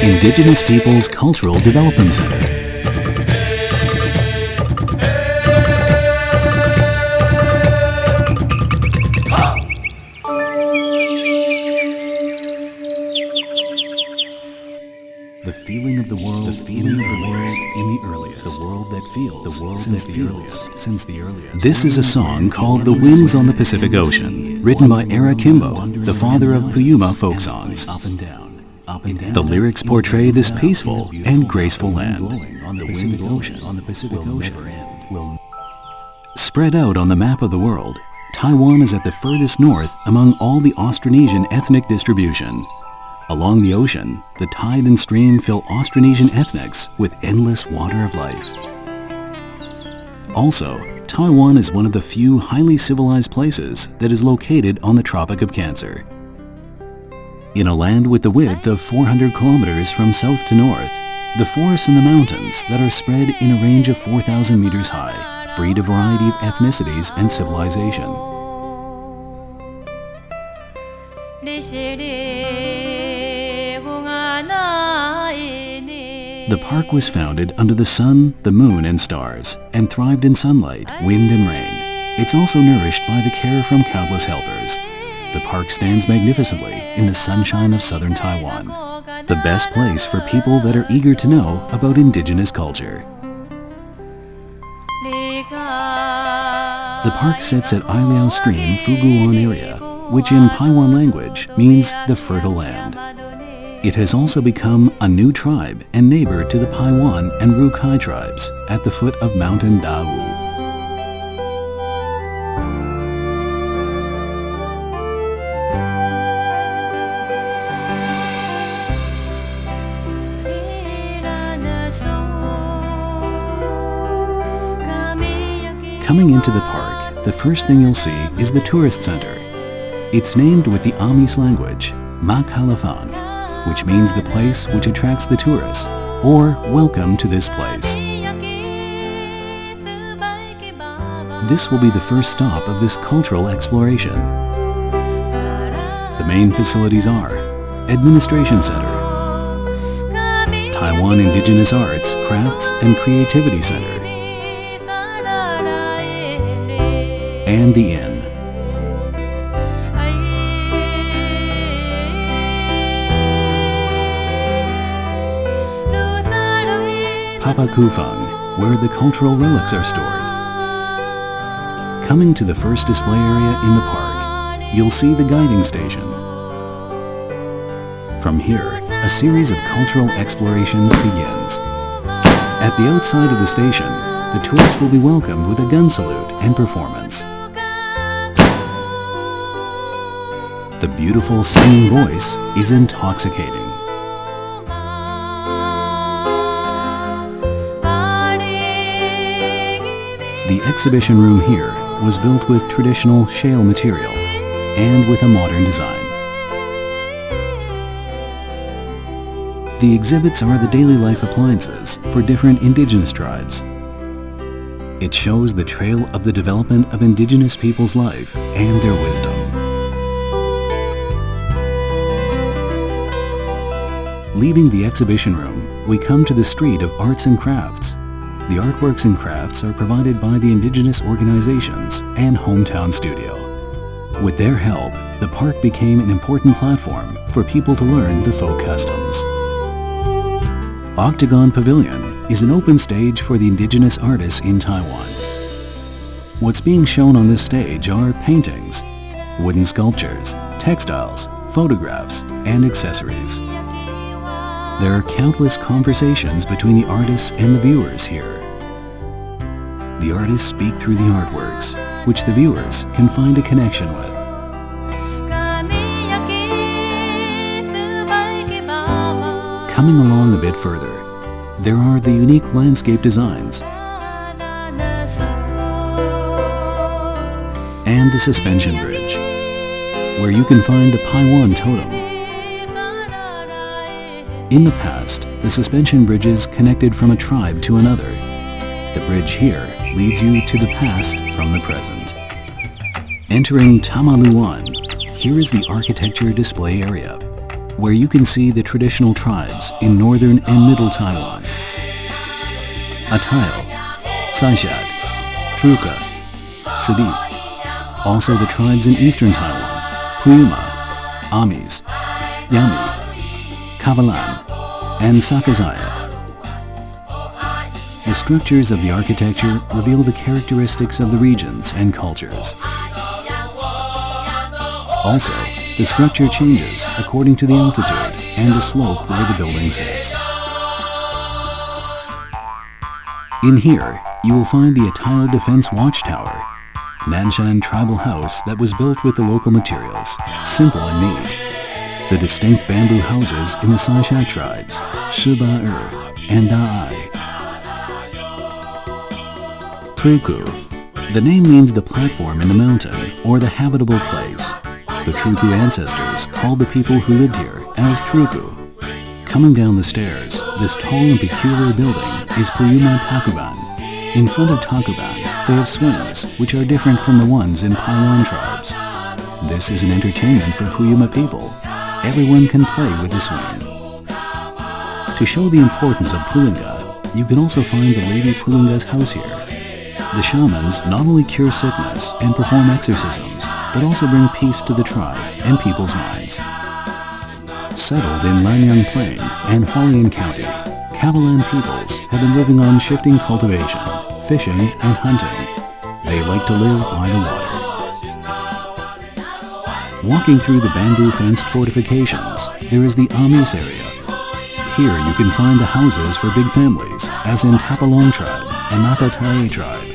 Indigenous Peoples Cultural Development Center. The feeling of the world, in the earliest, the world that feels, the world since the earliest. This is a song called "The Winds on the Pacific Ocean," written by Era Kimbo, the father of Puyuma folk songs. The lyrics portray this peaceful and graceful land. Spread out on the map of the world, Taiwan is at the furthest north among all the Austronesian ethnic distribution. Along the ocean, the tide and stream fill Austronesian ethnics with endless water of life. Also, Taiwan is one of the few highly civilized places that is located on the Tropic of Cancer. In a land with the width of 400 kilometers from south to north, the forests and the mountains that are spread in a range of 4,000 meters high breed a variety of ethnicities and civilization. The park was founded under the sun, the moon, and stars, and thrived in sunlight, wind, and rain. It's also nourished by the care from countless helpers. The park stands magnificently in the sunshine of southern Taiwan, the best place for people that are eager to know about indigenous culture. The park sits at Ailiao Stream Fuguan area, which in Paiwan language means the fertile land. It has also become a new tribe and neighbor to the Paiwan and Rukai tribes at the foot of Mountain Dawu. Coming into the park, the first thing you'll see is the tourist center. It's named with the Amis language, Mak Halafang, which means the place which attracts the tourists, or welcome to this place. This will be the first stop of this cultural exploration. The main facilities are Administration Center, Taiwan Indigenous Arts, Crafts and Creativity Center, and the inn. Papa Kufang, where the cultural relics are stored. Coming to the first display area in the park, you'll see the guiding station. From here, a series of cultural explorations begins. At the outside of the station, the tourists will be welcomed with a gun salute and performance. The beautiful singing voice is intoxicating. The exhibition room here was built with traditional shale material and with a modern design. The exhibits are the daily life appliances for different indigenous tribes. It shows the trail of the development of indigenous people's life and their wisdom. Leaving the exhibition room, we come to the street of arts and crafts. The artworks and crafts are provided by the indigenous organizations and Hometown Studio. With their help, the park became an important platform for people to learn the folk customs. Octagon Pavilion is an open stage for the indigenous artists in Taiwan. What's being shown on this stage are paintings, wooden sculptures, textiles, photographs, and accessories. There are countless conversations between the artists and the viewers here. The artists speak through the artworks, which the viewers can find a connection with. Coming along a bit further, there are the unique landscape designs and the suspension bridge, where you can find the Paiwan totem. In the past, the suspension bridges connected from a tribe to another. The bridge here leads you to the past from the present. Entering Tamaluan, here is the architecture display area. where you can see the traditional tribes in northern and middle Taiwan. Atayal, Saishad, Truka, Sidi. Also the tribes in eastern Taiwan, Puyuma, Amis, Yami, Kavalan, and Sakazaya. The structures of the architecture reveal the characteristics of the regions and cultures. Also, the structure changes according to the altitude and the slope where the building sits. In here, you will find the Atayal Defense Watchtower, Nanshan tribal house that was built with the local materials, simple and neat. The distinct bamboo houses in the Saisha tribes, Shiba-er and Da'ai. Truku. The name means the platform in the mountain or the habitable place. The Truku ancestors called the people who lived here as Truku. Coming down the stairs, this tall and peculiar building is Puyuma Takuban. In front of Takuban, they have swings, which are different from the ones in Paiwan tribes. This is an entertainment for Puyuma people. Everyone can play with the swing. To show the importance of Pulinga, you can also find the Lady Pulinga's house here. The shamans not only cure sickness and perform exorcisms, but also bring peace to the tribe and people's minds. Settled in Lanyang Plain and Hualien County, Kavalan peoples have been living on shifting cultivation, fishing, and hunting. They like to live by the water. Walking through the bamboo-fenced fortifications, there is the Amis area. Here you can find the houses for big families, as in Tapalong tribe and Nakatae tribe.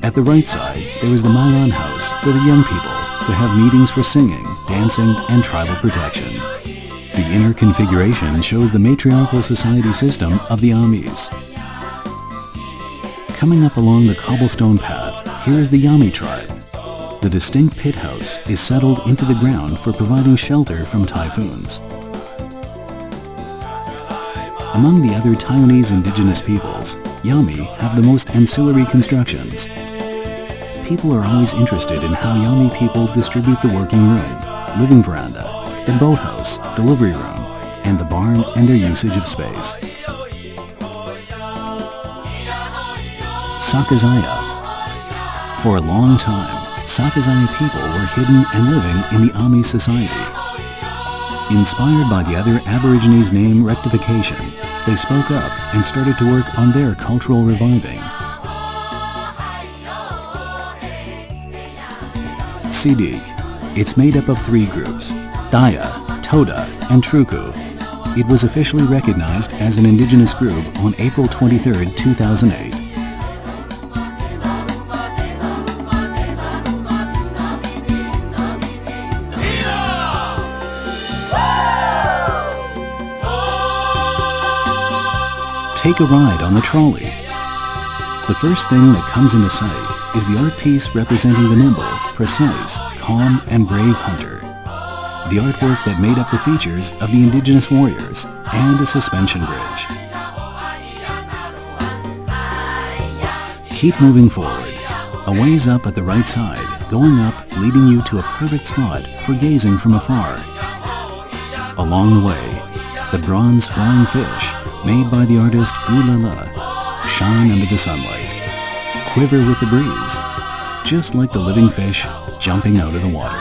At the right side, there is the Malan house for the young people to have meetings for singing, dancing, and tribal protection. The inner configuration shows the matriarchal society system of the Amis. Coming up along the cobblestone path, here is the Yami tribe. The distinct pit house is settled into the ground for providing shelter from typhoons. Among the other Taiwanese indigenous peoples, Yami have the most ancillary constructions. People are always interested in how Yami people distribute the working room, living veranda, the boathouse, delivery room, and the barn and their usage of space. Sakazaya. For a long time, Sakazaya people were hidden and living in the Ami society. Inspired by the other Aborigines' name rectification, they spoke up and started to work on their cultural reviving. Sidig. It's made up of three groups, Daya, Toda, and Truku. It was officially recognized as an indigenous group on April 23, 2008. Take a ride on the trolley. The first thing that comes into sight is the art piece representing the nimble, precise, calm, and brave hunter. The artwork that made up the features of the indigenous warriors and a suspension bridge. Keep moving forward. A ways up at the right side, going up, leading you to a perfect spot for gazing from afar. Along the way, the bronze flying fish, made by the artist Gulala, shine under the sunlight, quiver with the breeze, just like the living fish jumping out of the water.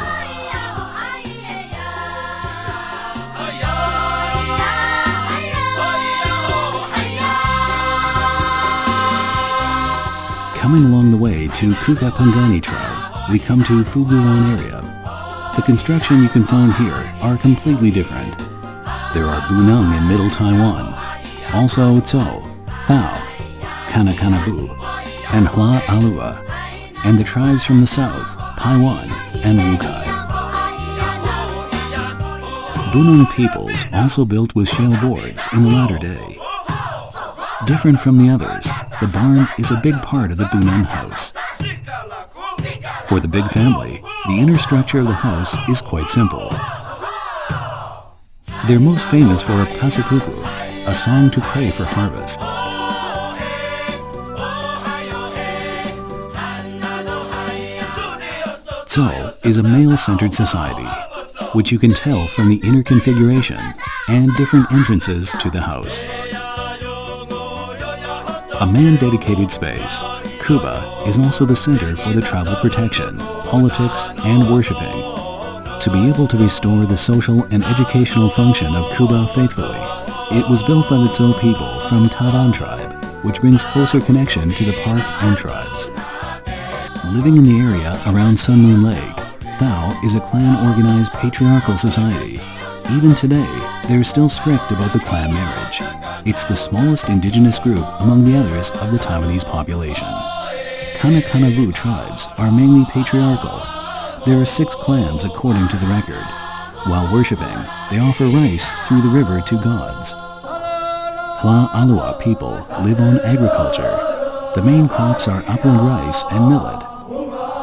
Coming along the way to Kukapangani tribe, we come to Fuguan area. The construction you can find here are completely different. There are Bunang in Middle Taiwan, also Tso, Thao, Kanakanabu, and Hla Alua, and the tribes from the south, Paiwan and Wukai. Bunang peoples also built with shale boards in the latter day. Different from the others, the barn is a big part of the Bunang house. For the big family, the inner structure of the house is quite simple. They're most famous for a pasapupu, a song to pray for harvest. Tso is a male-centered society. which you can tell from the inner configuration and different entrances to the house. A man-dedicated space, Cuba is also the center for the tribal protection, politics, and worshiping. To be able to restore the social and educational function of Cuba faithfully, it was built by the Tso people from Tavan tribe, which brings closer connection to the park and tribes. Living in the area around Sun Moon Lake, Thao is a clan-organized patriarchal society. Even today, they're still strict about the clan marriage. It's the smallest indigenous group among the others of the Taiwanese population. Kanakanavu tribes are mainly patriarchal. There are 6 clans according to the record. While worshipping, they offer rice through the river to gods. Hla-Alua people live on agriculture. The main crops are upland rice and millet.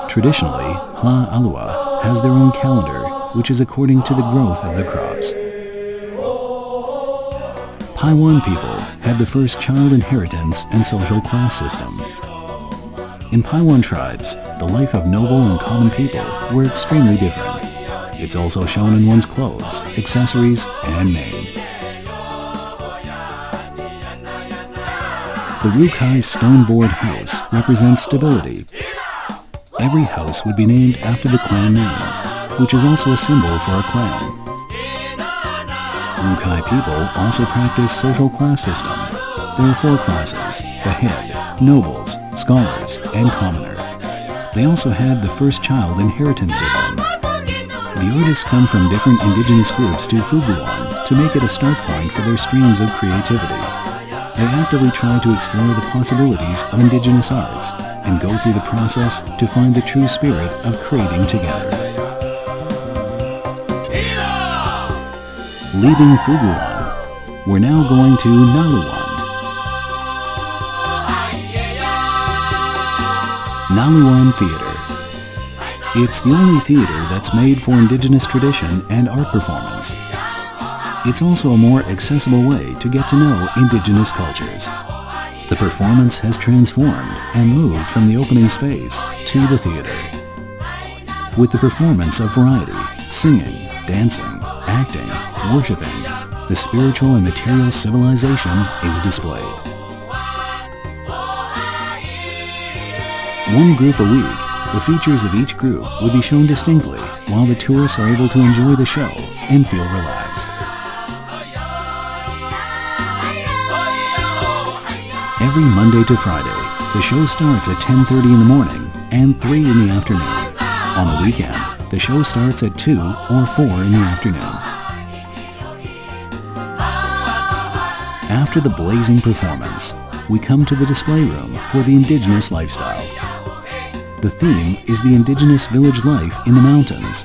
Traditionally, Hla-Alua has their own calendar, which is according to the growth of the crops. Paiwan people had the first child inheritance and social class system. In Paiwan tribes, the life of noble and common people were extremely different. It's also shown in one's clothes, accessories, and name. The Rukai stone board house represents stability. Every house would be named after the clan name, which is also a symbol for a clan. Rukai people also practice social class system. There are 4 classes: the head, nobles, scholars, and commoner. They also had the first child inheritance system. The artists come from different indigenous groups to Fuguan to make it a start point for their streams of creativity. They actively try to explore the possibilities of indigenous arts and go through the process to find the true spirit of creating together. Leaving Fuguan, we're now going to Naluan. Naluan Theater. It's the only theater that's made for indigenous tradition and art performance. It's also a more accessible way to get to know indigenous cultures. The performance has transformed and moved from the opening space to the theater. With the performance of variety, singing, dancing, acting, worshiping, the spiritual and material civilization is displayed. One group a week, the features of each group would be shown distinctly while the tourists are able to enjoy the show and feel relaxed. Every Monday to Friday, the show starts at 10:30 in the morning and 3 in the afternoon. On the weekend, the show starts at 2 or 4 in the afternoon. After the blazing performance, we come to the display room for the indigenous lifestyle. The theme is the indigenous village life in the mountains.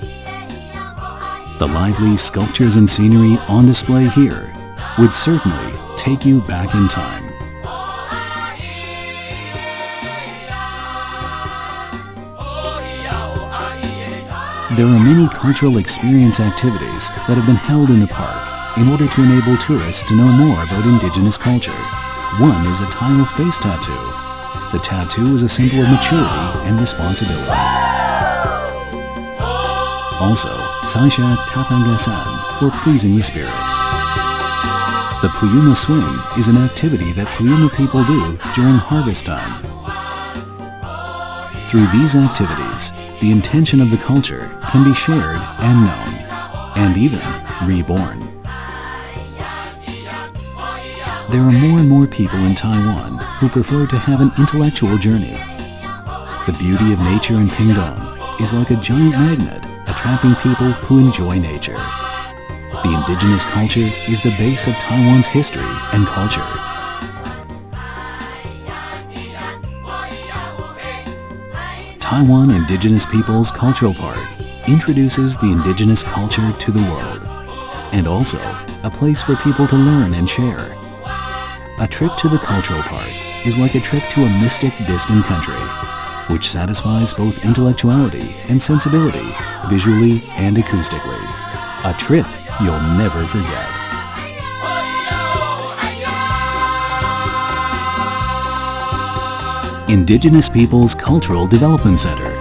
The lively sculptures and scenery on display here would certainly take you back in time. There are many cultural experience activities that have been held in the park in order to enable tourists to know more about indigenous culture. One is a tile face tattoo. The tattoo is a symbol of maturity and responsibility. Also, Saisha Tapangasan for pleasing the spirit. The Puyuma swing is an activity that Puyuma people do during harvest time. Through these activities, the intention of the culture can be shared and known, and even reborn. There are more and more people in Taiwan who prefer to have an intellectual journey. The beauty of nature in Pingdong is like a giant magnet attracting people who enjoy nature. The indigenous culture is the base of Taiwan's history and culture. Taiwan Indigenous Peoples Cultural Park introduces the indigenous culture to the world, and also a place for people to learn and share. A trip to the cultural park is like a trip to a mystic, distant country, which satisfies both intellectuality and sensibility, visually and acoustically. A trip you'll never forget. Indigenous Peoples Cultural Development Center.